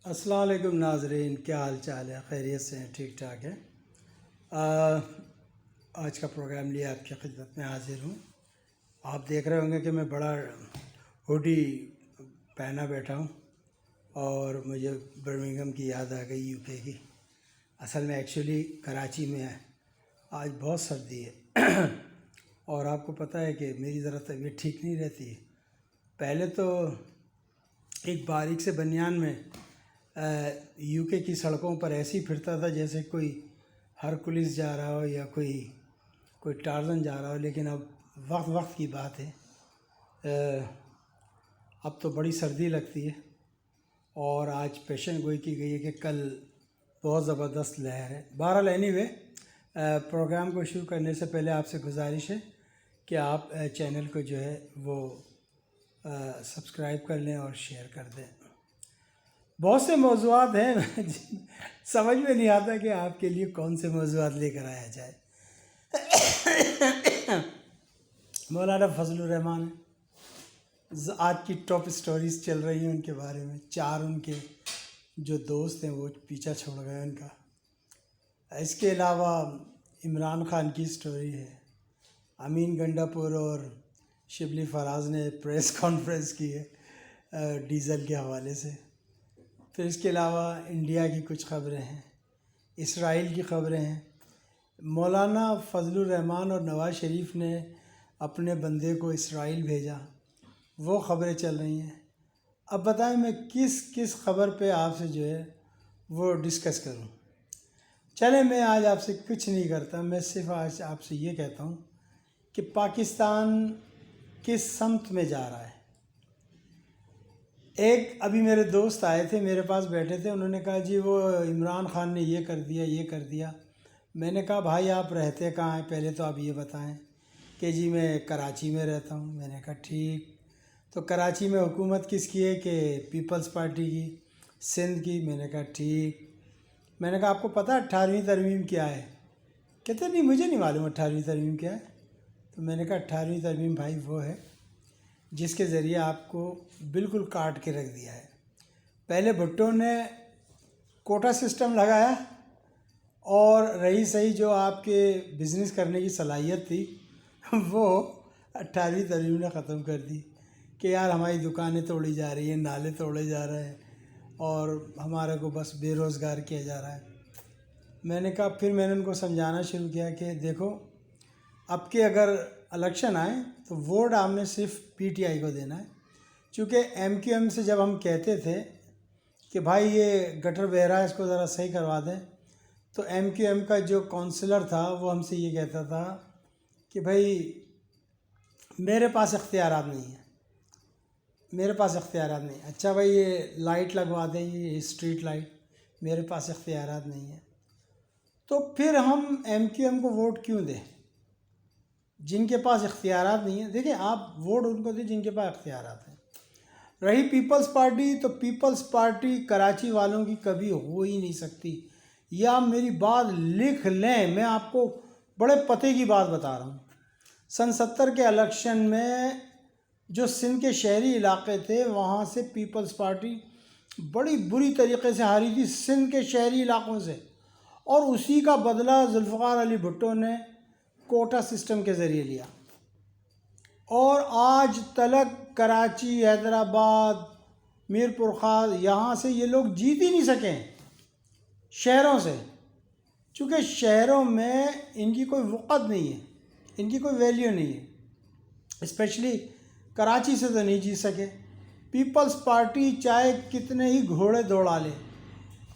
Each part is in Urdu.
السلام علیکم ناظرین، کیا حال چال ہے؟ خیریت سے ہیں؟ ٹھیک ٹھاک ہے۔ آج کا پروگرام لیے آپ کی خدمت میں حاضر ہوں۔ آپ دیکھ رہے ہوں گے کہ میں بڑا ہوڈی پہنا بیٹھا ہوں اور مجھے برمنگھم کی یاد آ گئی، یو کے کی۔ اصل میں ایکچولی کراچی میں ہے، آج بہت سردی ہے اور آپ کو پتہ ہے کہ میری ذرا طبیعت ٹھیک نہیں رہتی ہے۔ پہلے تو ایک باریک سے بنیان میں یو کے کی سڑکوں پر ایسے ہی پھرتا تھا جیسے کوئی ہرکولس جا رہا ہو یا کوئی ٹارزن جا رہا ہو، لیکن اب وقت کی بات ہے، اب تو بڑی سردی لگتی ہے اور آج پیشن گوئی کی گئی ہے کہ کل بہت زبردست لہر ہے۔ بہرحال اینی وے، پروگرام کو شروع کرنے سے پہلے آپ سے گزارش ہے کہ آپ چینل کو جو ہے وہ سبسکرائب کر لیں اور شیئر کر دیں۔ بہت سے موضوعات ہیں، سمجھ میں نہیں آتا کہ آپ کے لیے کون سے موضوعات لے کر آیا جائے۔ مولانا فضل الرحمان آج کی ٹاپ سٹوریز چل رہی ہیں ان کے بارے میں، 4 ان کے جو دوست ہیں وہ پیچھا چھوڑ گئے ان کا۔ اس کے علاوہ عمران خان کی سٹوری ہے، امین گنڈا پور اور شبلی فراز نے پریس کانفرنس کی ہے ڈیزل کے حوالے سے۔ پھر اس کے علاوہ انڈیا کی کچھ خبریں ہیں، اسرائیل کی خبریں ہیں۔ مولانا فضل الرحمان اور نواز شریف نے اپنے بندے کو اسرائیل بھیجا، وہ خبریں چل رہی ہیں۔ اب بتائیں میں کس خبر پہ آپ سے جو ہے وہ ڈسکس کروں؟ چلیں، میں آج آپ سے کچھ نہیں کرتا، میں صرف آج آپ سے یہ کہتا ہوں کہ پاکستان کس سمت میں جا رہا ہے۔ ابھی میرے دوست آئے تھے، میرے پاس بیٹھے تھے، انہوں نے کہا جی وہ عمران خان نے یہ کر دیا۔ میں نے کہا بھائی آپ رہتے کہاں ہیں؟ پہلے تو آپ یہ بتائیں۔ کہ جی میں کراچی میں رہتا ہوں۔ میں نے کہا ٹھیک، تو کراچی میں حکومت کس کی ہے؟ کہ پیپلز پارٹی کی، سندھ کی۔ میں نے کہا ٹھیک۔ میں نے کہا آپ کو پتہ 18ویں ترمیم کیا ہے؟ کہتے نہیں مجھے نہیں معلوم 18ویں ترمیم کیا ہے۔ تو میں نے کہا 18ویں ترمیم بھائی وہ ہے جس کے ذریعے آپ کو بالکل کاٹ کے رکھ دیا ہے۔ پہلے بھٹو نے کوٹا سسٹم لگایا اور رہی صحیح جو آپ کے بزنس کرنے کی صلاحیت تھی وہ 18ویں ترمیم نے ختم کر دی کہ یار ہماری دکانیں توڑی جا رہی ہیں، نالے توڑے جا رہے ہیں اور ہمارے کو بس بے روزگار کیا جا رہا ہے۔ میں نے کہا پھر میں نے ان کو سمجھانا شروع کیا کہ دیکھو اب کے اگر الیکشن آئے تو ووٹ آپ نے صرف پی ٹی آئی کو دینا ہے، چونکہ ایم کیو ایم سے جب ہم کہتے تھے کہ بھائی یہ گٹر بہ رہا ہے اس کو ذرا صحیح کروا دیں، تو ایم کیو ایم کا جو کونسلر تھا وہ ہم سے یہ کہتا تھا کہ بھائی میرے پاس اختیارات نہیں ہیں، میرے پاس اختیارات نہیں۔ اچھا بھائی یہ لائٹ لگوا دیں، یہ اسٹریٹ لائٹ، میرے پاس اختیارات نہیں ہیں۔ تو پھر ہم ایم کیو ایم کو ووٹ کیوں دیں جن کے پاس اختیارات نہیں ہیں؟ دیکھیں آپ ووٹ ان کو دیں جن کے پاس اختیارات ہیں۔ رہی پیپلز پارٹی، تو پیپلز پارٹی کراچی والوں کی کبھی ہو ہی نہیں سکتی۔ یا میری بات لکھ لیں، میں آپ کو بڑے پتے کی بات بتا رہا ہوں۔ سن 70 کے الیکشن میں جو سندھ کے شہری علاقے تھے وہاں سے پیپلز پارٹی بڑی بری طریقے سے ہاری تھی، سندھ کے شہری علاقوں سے، اور اسی کا بدلہ ذوالفقار علی بھٹو نے کوٹا سسٹم کے ذریعے لیا۔ اور آج تلک کراچی، حیدرآباد، میر پرخاص، یہاں سے یہ لوگ جیت ہی نہیں سکیں شہروں سے، چونکہ شہروں میں ان کی کوئی وقت نہیں ہے، ان کی کوئی ویلیو نہیں ہے۔ اسپیشلی کراچی سے تو نہیں جیت سکے۔ پیپلز پارٹی چاہے کتنے ہی گھوڑے دوڑا لے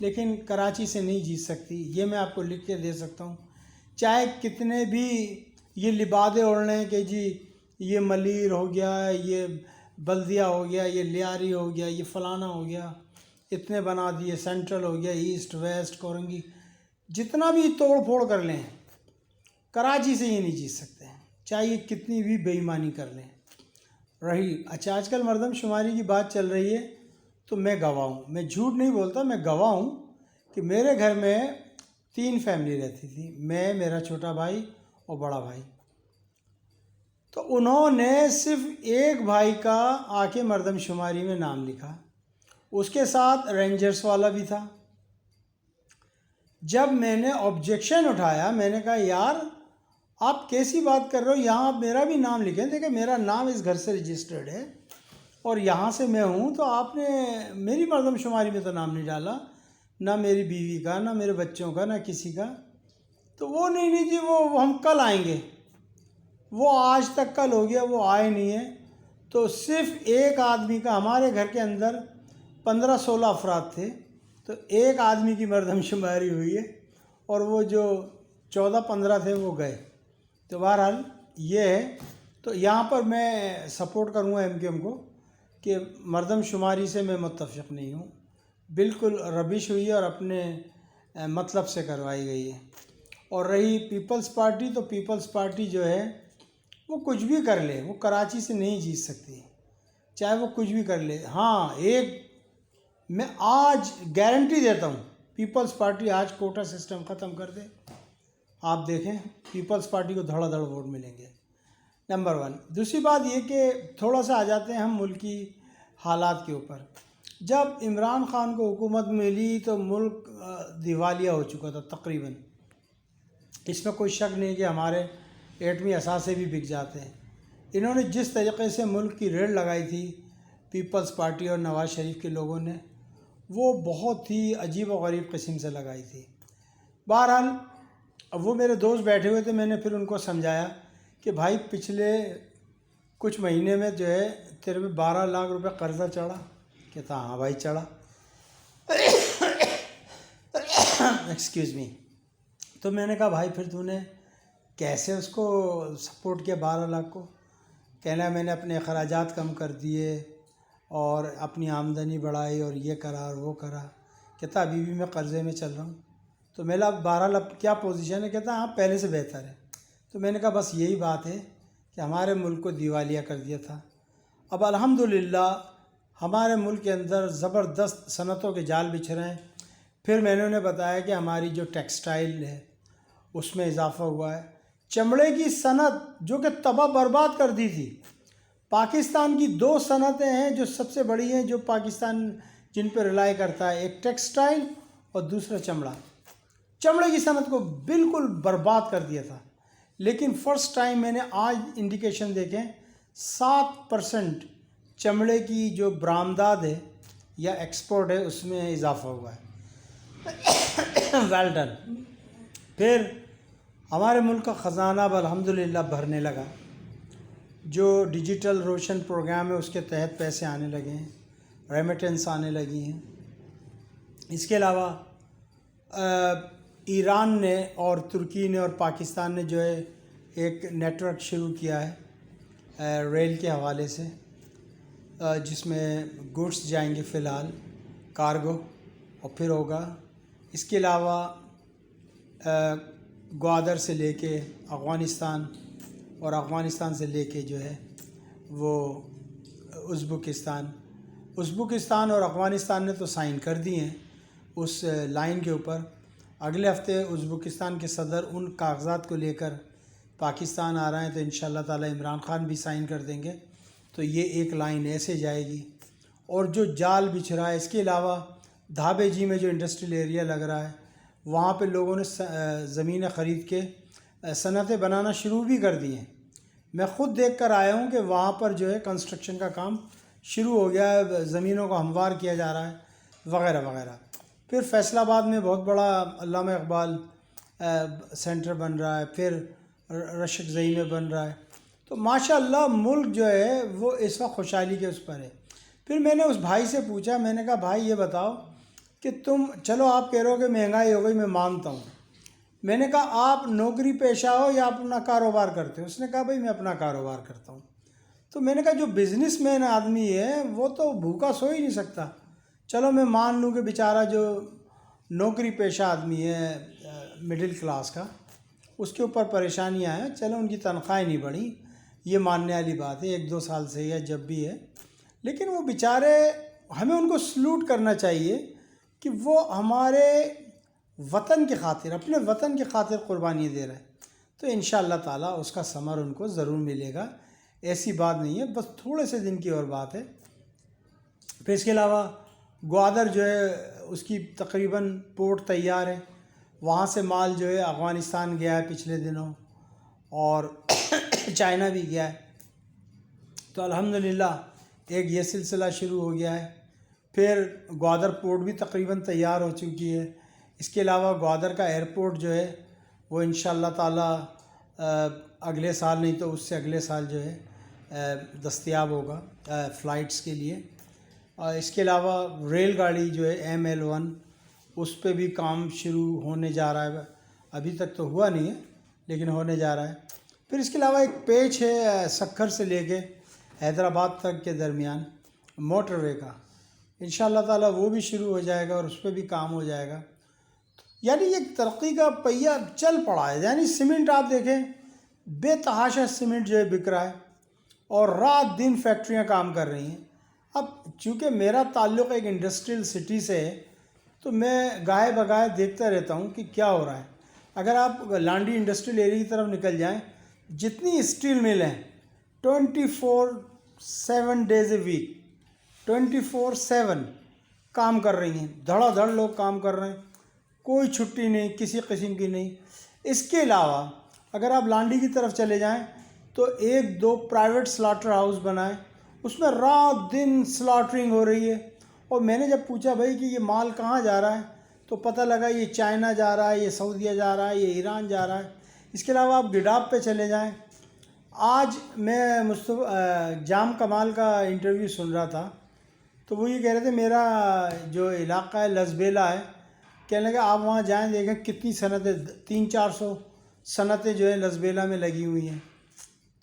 لیکن کراچی سے نہیں جیت سکتی، یہ میں آپ کو لکھ کے دے سکتا ہوں۔ چاہے کتنے بھی یہ لبادے اوڑھ لیں کہ جی یہ ملیر ہو گیا، یہ بلدیہ ہو گیا، یہ لیاری ہو گیا، یہ فلانا ہو گیا، اتنے بنا دیے، سینٹرل ہو گیا، ایسٹ ویسٹ کورنگی، جتنا بھی توڑ پھوڑ کر لیں کراچی سے یہ نہیں جیت سکتے ہیں، چاہے یہ کتنی بھی بے ایمانی کر لیں۔ اچھا آج کل مردم شماری کی بات چل رہی ہے تو میں گواہ ہوں، میں جھوٹ نہیں بولتا، میں گواہ ہوں کہ میرے گھر میں 3 فیملی رہتی تھی، میں، میرا چھوٹا بھائی اور بڑا بھائی۔ تو انہوں نے صرف ایک بھائی کا آ کے مردم شماری میں نام لکھا اس کے ساتھ رینجرز والا بھی تھا۔ جب میں نے آبجیکشن اٹھایا، میں نے کہا یار آپ کیسی بات کر رہے ہو، یہاں آپ میرا بھی نام لکھیں، دیکھیں میرا نام اس گھر سے رجسٹرڈ ہے اور یہاں سے میں ہوں، تو آپ نے میری مردم شماری میں تو نام نہیں ڈالا، نہ میری بیوی کا، نہ میرے بچوں کا، نہ کسی کا۔ تو وہ نہیں جی وہ ہم کل آئیں گے، وہ آج تک کل ہو گیا، وہ آئے نہیں ہیں۔ تو صرف ایک آدمی کا، ہمارے گھر کے اندر 15-16 افراد تھے، تو ایک آدمی کی مردم شماری ہوئی ہے اور وہ جو 14-15 تھے وہ گئے۔ تو بہرحال یہ ہے۔ تو یہاں پر میں سپورٹ کروں گا ایم کیو ایم کو کہ مردم شماری سے میں متفق نہیں ہوں، بالکل ربش ہوئی ہے اور اپنے مطلب سے کروائی گئی ہے۔ اور رہی پیپلز پارٹی، تو پیپلز پارٹی جو ہے وہ کچھ بھی کر لے، وہ کراچی سے نہیں جیت سکتی، چاہے وہ کچھ بھی کر لے۔ ہاں ایک میں آج گارنٹی دیتا ہوں، پیپلز پارٹی آج کوٹا سسٹم ختم کر دے، آپ دیکھیں پیپلز پارٹی کو دھڑا دھڑ ووٹ ملیں گے، نمبر 1۔ دوسری بات یہ کہ تھوڑا سا آ جاتے ہیں ہم ملکی حالات کے اوپر۔ جب عمران خان کو حکومت ملی تو ملک دیوالیہ ہو چکا تھا تقریباً، اس میں کوئی شک نہیں کہ ہمارے ایٹمی اثاثے بھی بک جاتے ہیں۔ انہوں نے جس طریقے سے ملک کی ریڑھ لگائی تھی پیپلز پارٹی اور نواز شریف کے لوگوں نے، وہ بہت ہی عجیب و غریب قسم سے لگائی تھی۔ بہرحال اب وہ میرے دوست بیٹھے ہوئے تھے، میں نے پھر ان کو سمجھایا کہ بھائی پچھلے کچھ مہینے میں جو ہے تیرے پہ 12 لاکھ روپے قرضہ چڑھا؟ کہتا ہاں بھائی چڑھا۔ Excuse me. تو میں نے کہا بھائی پھر تو نے کیسے اس کو سپورٹ کیا 12 لاکھ کو؟ کہنا میں نے اپنے اخراجات کم کر دیے اور اپنی آمدنی بڑھائی اور یہ کرا اور وہ کرا۔ کہتا ابھی بھی میں قرضے میں چل رہا ہوں۔ تو میں اب 12 لاکھ کیا پوزیشن ہے؟ کہتا ہاں پہلے سے بہتر ہے۔ تو میں نے کہا بس یہی بات ہے کہ ہمارے ملک کو دیوالیہ کر دیا تھا۔ اب الحمدللہ ہمارے ملک کے اندر زبردست صنعتوں کے جال بچھ رہے ہیں۔ پھر میں نے انہیں بتایا کہ ہماری جو ٹیکسٹائل ہے اس میں اضافہ ہوا ہے، چمڑے کی صنعت جو کہ تباہ برباد کر دی تھی۔ پاکستان کی 2 صنعتیں ہیں جو سب سے بڑی ہیں، جو پاکستان جن پہ رلائی کرتا ہے، ایک ٹیکسٹائل اور دوسرا چمڑا۔ چمڑے کی صنعت کو بالکل برباد کر دیا تھا، لیکن فرسٹ ٹائم میں نے آج انڈیکیشن دیکھیں 7% چمڑے کی جو برآمدات ہے یا ایکسپورٹ ہے اس میں اضافہ ہوا ہے۔ Well done. پھر ہمارے ملک کا خزانہ اب الحمدللہ بھرنے لگا، جو ڈیجیٹل روشن پروگرام ہے اس کے تحت پیسے آنے لگے ہیں، ریمیٹنس آنے لگی ہیں۔ اس کے علاوہ ایران نے اور ترکی نے اور پاکستان نے جو ہے ایک نیٹ ورک شروع کیا ہے ریل کے حوالے سے، جس میں گوڈس جائیں گے فی الحال، کارگو، اور پھر ہوگا۔ اس کے علاوہ گوادر سے لے کے افغانستان اور افغانستان سے لے کے جو ہے وہ ازبکستان اور افغانستان نے تو سائن کر دی ہیں اس لائن کے اوپر۔ اگلے ہفتے ازبکستان کے صدر ان کاغذات کو لے کر پاکستان آ رہے ہیں، تو انشاءاللہ تعالی عمران خان بھی سائن کر دیں گے، تو یہ ایک لائن ایسے جائے گی۔ اور جو جال بچھ رہا ہے، اس کے علاوہ دھابے جی میں جو انڈسٹریل ایریا لگ رہا ہے، وہاں پہ لوگوں نے زمینیں خرید کے صنعتیں بنانا شروع بھی کر دی ہیں۔ میں خود دیکھ کر آیا ہوں کہ وہاں پر جو ہے کنسٹرکشن کا کام شروع ہو گیا ہے، زمینوں کو ہموار کیا جا رہا ہے وغیرہ وغیرہ۔ پھر فیصل آباد میں بہت بڑا علامہ اقبال سینٹر بن رہا ہے، پھر رشک زئی میں بن رہا ہے۔ تو ماشاءاللہ ملک جو ہے وہ اس وقت خوشحالی کے اس پر ہے۔ پھر میں نے اس بھائی سے پوچھا، میں نے کہا بھائی یہ بتاؤ کہ تم چلو آپ کہہ رہے ہو کہ مہنگائی ہو گئی، میں مانتا ہوں، میں نے کہا آپ نوکری پیشہ ہو یا اپنا کاروبار کرتے ہو؟ اس نے کہا بھائی میں اپنا کاروبار کرتا ہوں۔ تو میں نے کہا جو بزنس مین آدمی ہے وہ تو بھوکا سو ہی نہیں سکتا۔ چلو میں مان لوں کہ بیچارہ جو نوکری پیشہ آدمی ہے مڈل کلاس کا، اس کے اوپر پریشانیاں ہیں، چلو ان کی تنخواہیں نہیں بڑھی، یہ ماننے والی بات ہے، 1-2 سال سے یا جب بھی ہے، لیکن وہ بیچارے ہمیں ان کو سلوٹ کرنا چاہیے کہ وہ ہمارے وطن کی خاطر، اپنے وطن کی خاطر قربانی دے رہے ہیں۔ تو انشاءاللہ تعالیٰ اس کا ثمر ان کو ضرور ملے گا، ایسی بات نہیں ہے، بس تھوڑے سے دن کی اور بات ہے۔ پھر اس کے علاوہ گوادر جو ہے اس کی تقریباً پورٹ تیار ہے، وہاں سے مال جو ہے افغانستان گیا ہے پچھلے دنوں، اور چائنا بھی گیا ہے۔ تو الحمدللہ ایک یہ سلسلہ شروع ہو گیا ہے۔ پھر گوادر پورٹ بھی تقریباً تیار ہو چکی ہے۔ اس کے علاوہ گوادر کا ایئرپورٹ جو ہے وہ انشاءاللہ تعالیٰ اگلے سال نہیں تو اس سے اگلے سال جو ہے دستیاب ہوگا فلائٹس کے لیے۔ اور اس کے علاوہ ریل گاڑی جو ہے ML1 اس پہ بھی کام شروع ہونے جا رہا ہے، ابھی تک تو ہوا نہیں ہے لیکن ہونے جا رہا ہے۔ پھر اس کے علاوہ ایک پیچ ہے سکھر سے لے کے حیدرآباد تک کے درمیان موٹر وے کا، انشاءاللہ تعالیٰ وہ بھی شروع ہو جائے گا اور اس پہ بھی کام ہو جائے گا۔ یعنی ایک ترقی کا پہیہ چل پڑا ہے۔ یعنی سیمنٹ آپ دیکھیں، بے تحاشا سیمنٹ جو ہے بک رہا ہے اور رات دن فیکٹریاں کام کر رہی ہیں۔ اب چونکہ میرا تعلق ایک انڈسٹریل سٹی سے ہے تو میں گاہے بگاہے دیکھتا رہتا ہوں کہ کیا ہو رہا ہے۔ اگر آپ لانڈی انڈسٹریل ایریا کی طرف نکل جائیں، جتنی اسٹیل مل ہیں 24/7 ڈیز اے ویک 24/7 کام کر رہی ہیں، دھڑا دھڑ لوگ کام کر رہے ہیں، کوئی چھٹی نہیں، کسی قسم کی نہیں۔ اس کے علاوہ اگر آپ لانڈی کی طرف چلے جائیں تو 1-2 پرائیویٹ سلاٹر ہاؤس بنائیں، اس میں رات دن سلاٹرنگ ہو رہی ہے۔ اور میں نے جب پوچھا بھائی کہ یہ مال کہاں جا رہا ہے تو پتہ لگا یہ چائنا جا رہا ہے، یہ سعودیہ جا رہا ہے، یہ ایران جا رہا ہے۔ اس کے علاوہ آپ گڈاپ پہ چلے جائیں۔ آج میں جام کمال کا انٹرویو سن رہا تھا تو وہ یہ کہہ رہے تھے میرا جو علاقہ ہے لسبیلا ہے، کہنے لگا آپ وہاں جائیں دیکھیں کتنی صنعتیں 300-400 صنعتیں جو ہے لسبیلا میں لگی ہوئی ہیں۔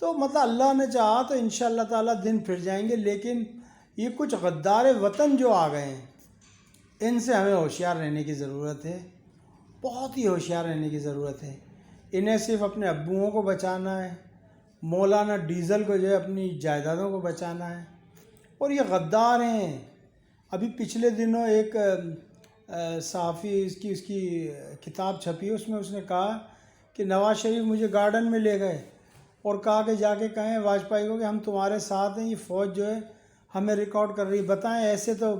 تو مطلب اللہ نے چاہا تو انشاءاللہ تعالیٰ دن پھر جائیں گے، لیکن یہ کچھ غدار وطن جو آ گئے ہیں ان سے ہمیں ہوشیار رہنے کی ضرورت ہے، بہت ہی ہوشیار رہنے کی ضرورت ہے۔ انہیں صرف اپنے ابوؤں کو بچانا ہے، مولانا ڈیزل کو جو ہے اپنی جائیدادوں کو بچانا ہے، اور یہ غدار ہیں۔ ابھی پچھلے دنوں ایک صحافی اس کی کتاب چھپی، اس میں اس نے کہا کہ نواز شریف مجھے گارڈن میں لے گئے اور کہا کہ جا کے کہیں واجپئی کو کہ ہم تمہارے ساتھ ہیں، یہ فوج جو ہے ہمیں ریکارڈ کر رہی ہے۔ بتائیں ایسے تو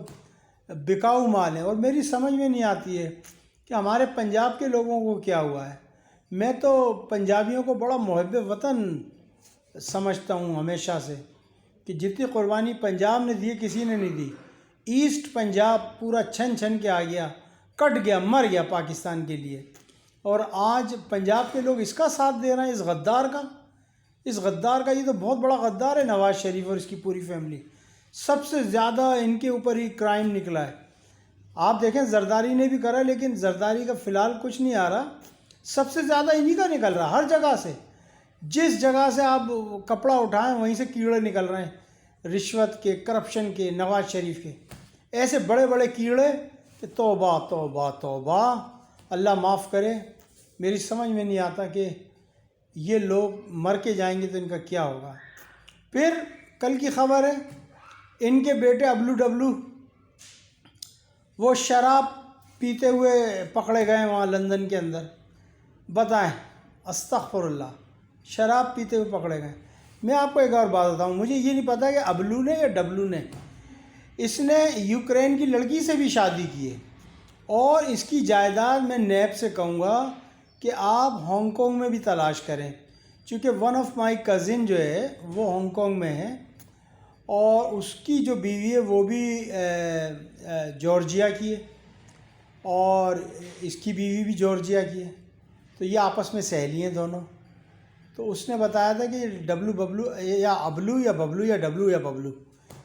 بکاؤ مال ہیں، اور میری سمجھ میں نہیں آتی ہے کہ ہمارے پنجاب کے لوگوں کو کیا ہوا ہے۔ میں تو پنجابیوں کو بڑا محب وطن سمجھتا ہوں ہمیشہ سے، کہ جتنی قربانی پنجاب نے دی کسی نے نہیں دی۔ ایسٹ پنجاب پورا چھن چھن کے آ گیا، کٹ گیا، مر گیا پاکستان کے لیے، اور آج پنجاب کے لوگ اس کا ساتھ دے رہے ہیں، اس غدار کا۔ یہ تو بہت بڑا غدار ہے نواز شریف اور اس کی پوری فیملی۔ سب سے زیادہ ان کے اوپر ہی کرائم نکلا ہے۔ آپ دیکھیں زرداری نے بھی کرا، لیکن زرداری کا فی الحال کچھ نہیں آ رہا، سب سے زیادہ انہی کا نکل رہا ہر جگہ سے۔ جس جگہ سے آپ کپڑا اٹھائیں وہیں سے کیڑے نکل رہے ہیں، رشوت کے، کرپشن کے، نواز شریف کے، ایسے بڑے بڑے کیڑے کہ توبہ توبہ توبہ، اللہ معاف کرے۔ میری سمجھ میں نہیں آتا کہ یہ لوگ مر کے جائیں گے تو ان کا کیا ہوگا۔ پھر کل کی خبر ہے ان کے بیٹے ابلو ڈبلو وہ شراب پیتے ہوئے پکڑے گئے وہاں لندن کے اندر۔ بتائیں، استغفر اللہ، شراب پیتے ہوئے پکڑے گئے۔ میں آپ کو ایک اور بات بتاؤں، مجھے یہ نہیں پتا کہ ابلو نے یا ڈبلو نے، اس نے یوکرین کی لڑکی سے بھی شادی کی ہے، اور اس کی جائیداد میں نیب سے کہوں گا کہ آپ ہانگ کانگ میں بھی تلاش کریں، چونکہ ون آف مائی کزن جو ہے وہ ہانگ کانگ میں ہے، اور اس کی جو بیوی ہے وہ بھی جارجیا کی ہے، اور اس کی بیوی بھی جارجیا کی ہے، تو یہ آپس میں سہیلی ہیں دونوں۔ تو اس نے بتایا تھا کہ ڈبلو ببلو یا ابلو یا ببلو یا ڈبلو یا ببلو،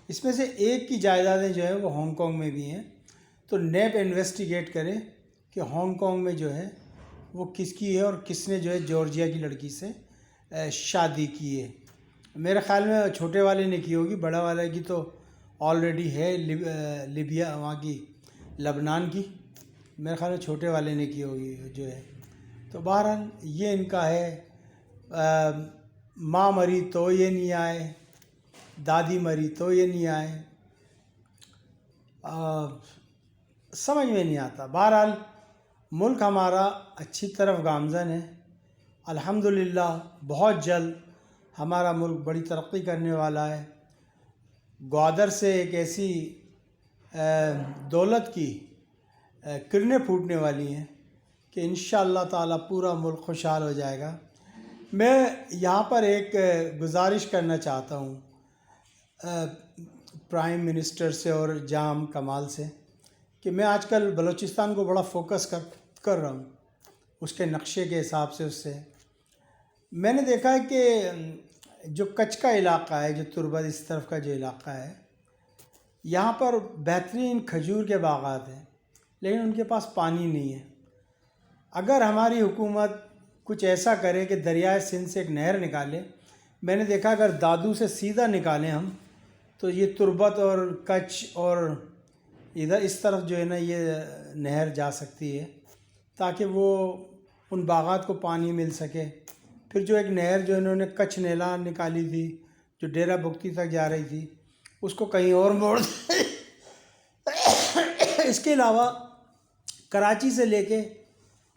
اس میں سے ایک کی جائیدادیں جو ہیں وہ ہانگ کانگ میں بھی ہیں۔ تو نیب انویسٹیگیٹ کرے کہ ہانگ کانگ میں جو ہے وہ کس کی ہے اور کس نے جو ہے جارجیا کی لڑکی سے شادی کی ہے۔ میرے خیال میں چھوٹے والے نے کی ہوگی، بڑا والے کی تو آلریڈی ہے لیبیا، وہاں کی لبنان کی، میرے خیال میں چھوٹے والے نے کی ہوگی جو ہے۔ تو بہرحال یہ ان کا ہے، ماں مری تو یہ نہیں آئے، دادی مری تو یہ نہیں آئے، سمجھ میں نہیں آتا۔ بہرحال ملک ہمارا اچھی طرف گامزن ہے، الحمدللہ۔ بہت جلد ہمارا ملک بڑی ترقی کرنے والا ہے۔ گوادر سے ایک ایسی دولت کی کرنیں پھوٹنے والی ہیں کہ انشاءاللہ تعالی پورا ملک خوشحال ہو جائے گا۔ میں یہاں پر ایک گزارش کرنا چاہتا ہوں پرائم منسٹر سے اور جام کمال سے کہ میں آج کل بلوچستان کو بڑا فوکس کر رہا ہوں اس کے نقشے کے حساب سے۔ اس سے میں نے دیکھا ہے کہ جو کچھ کا علاقہ ہے، جو تربت اس طرف کا جو علاقہ ہے، یہاں پر بہترین کھجور کے باغات ہیں، لیکن ان کے پاس پانی نہیں ہے۔ اگر ہماری حکومت کچھ ایسا کرے کہ دریائے سندھ سے ایک نہر نکالے، میں نے دیکھا اگر دادو سے سیدھا نکالیں ہم تو یہ تربت اور کچھ اور ادھر اس طرف جو ہے نا یہ نہر جا سکتی ہے، تاکہ وہ ان باغات کو پانی مل سکے۔ پھر جو ایک نہر جو انہوں نے کچھ نیلا نکالی تھی جو ڈیرہ بگٹی تک جا رہی تھی، اس کو کہیں اور موڑ اس کے علاوہ کراچی سے لے کے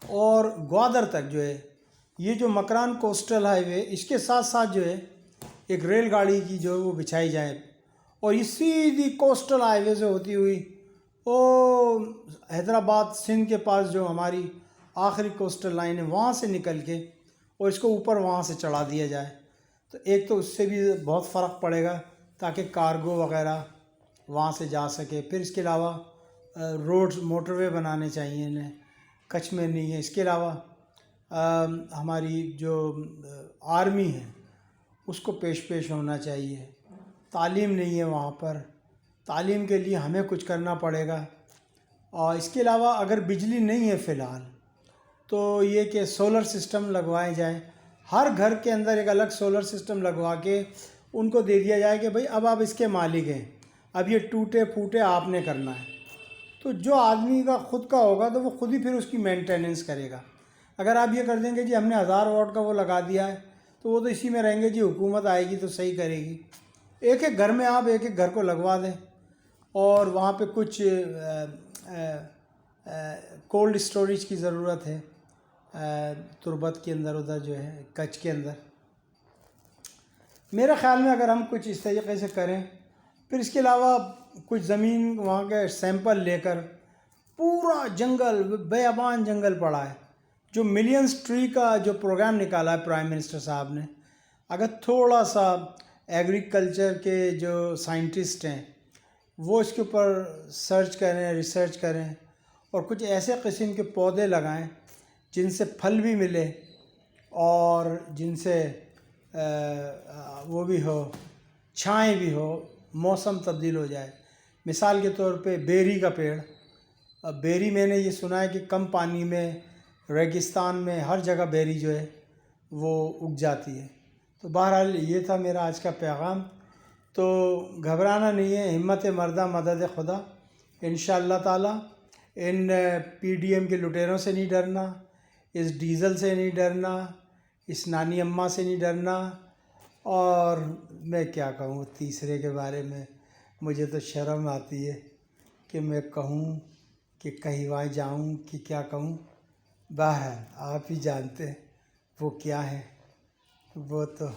اور گوادر تک جو ہے یہ جو مکران کوسٹل ہائی وے، اس کے ساتھ ساتھ جو ہے ایک ریل گاڑی کی جو ہے وہ بچھائی جائے، اور یہ سیدھی کوسٹل ہائی وے سے ہوتی ہوئی وہ حیدرآباد سندھ کے پاس جو ہماری آخری کوسٹل لائن ہے وہاں سے نکل کے اور اس کو اوپر وہاں سے چڑھا دیا جائے، تو ایک تو اس سے بھی بہت فرق پڑے گا تاکہ کارگو وغیرہ وہاں سے جا سکے۔ پھر اس کے علاوہ روڈز موٹر وے بنانے چاہیے انہیں، کچھ میں نہیں ہے۔ اس کے علاوہ ہماری جو آرمی ہے اس کو پیش ہونا چاہیے۔ تعلیم نہیں ہے وہاں پر، تعلیم کے لیے ہمیں کچھ کرنا پڑے گا۔ اور اس کے علاوہ اگر بجلی نہیں ہے فی الحال تو یہ کہ سولر سسٹم لگوائے جائیں، ہر گھر کے اندر ایک الگ سولر سسٹم لگوا کے ان کو دے دیا جائے کہ بھئی اب آپ اس کے مالک ہیں، اب یہ ٹوٹے پھوٹے آپ نے کرنا ہے۔ تو جو آدمی کا خود کا ہوگا تو وہ خود ہی پھر اس کی مینٹیننس کرے گا۔ اگر آپ یہ کر دیں گے جی ہم نے 1000 واٹ کا وہ لگا دیا ہے تو وہ تو اسی میں رہیں گے جی حکومت آئے گی تو صحیح کرے گی۔ ایک ایک گھر میں آپ ایک ایک گھر کو لگوا دیں، اور وہاں پہ کچھ کولڈ اسٹوریج کی ضرورت ہے تربت کے اندر، ادھر جو ہے کچھ کے اندر۔ میرے خیال میں اگر ہم کچھ اس طریقے سے کریں، پھر اس کے علاوہ کچھ زمین وہاں کے سیمپل لے کر پورا جنگل بیابان جنگل پڑا ہے، جو ملینز ٹری کا جو پروگرام نکالا ہے پرائم منسٹر صاحب نے، اگر تھوڑا سا ایگریکلچر کے جو سائنٹسٹ ہیں وہ اس کے اوپر سرچ کریں، ریسرچ کریں، اور کچھ ایسے قسم کے پودے لگائیں جن سے پھل بھی ملے اور جن سے وہ بھی ہو، چھائیں بھی ہو، موسم تبدیل ہو جائے۔ مثال کے طور پہ بیری کا پیڑ، بیری میں نے یہ سنا ہے کہ کم پانی میں ریگستان میں ہر جگہ بیری جو ہے وہ اگ جاتی ہے۔ تو بہرحال یہ تھا میرا آج کا پیغام۔ تو گھبرانا نہیں ہے، ہمت مردہ مدد خدا، انشاءاللہ تعالی۔ ان پی ڈی ایم کے لٹیروں سے نہیں ڈرنا، اس ڈیزل سے نہیں ڈرنا، اس نانی اماں سے نہیں ڈرنا، اور میں کیا کہوں تیسرے کے بارے میں، مجھے تو شرم آتی ہے کہ میں کہوں کہ کہیں وہاں جاؤں کہ کیا کہوں۔ بہرحال آپ ہی جانتے ہیں وہ کیا ہے، وہ تو